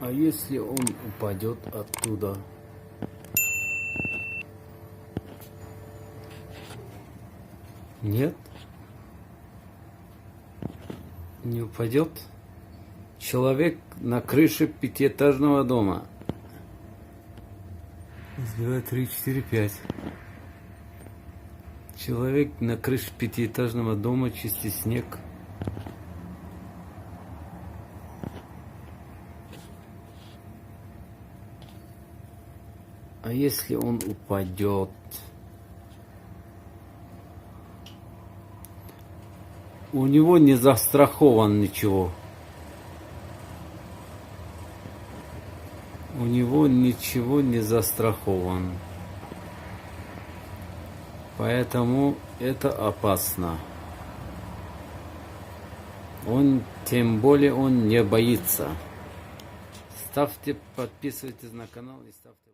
А если он упадет оттуда? Нет? Не упадет? Человек на крыше пятиэтажного дома. 2, 3, 4, 5. Человек на крыше пятиэтажного дома чистит снег. А если он упадет? У него не застрахован ничего. У него ничего не застрахован. Поэтому это опасно. Тем более он не боится. Ставьте, подписывайтесь на канал и ставьте.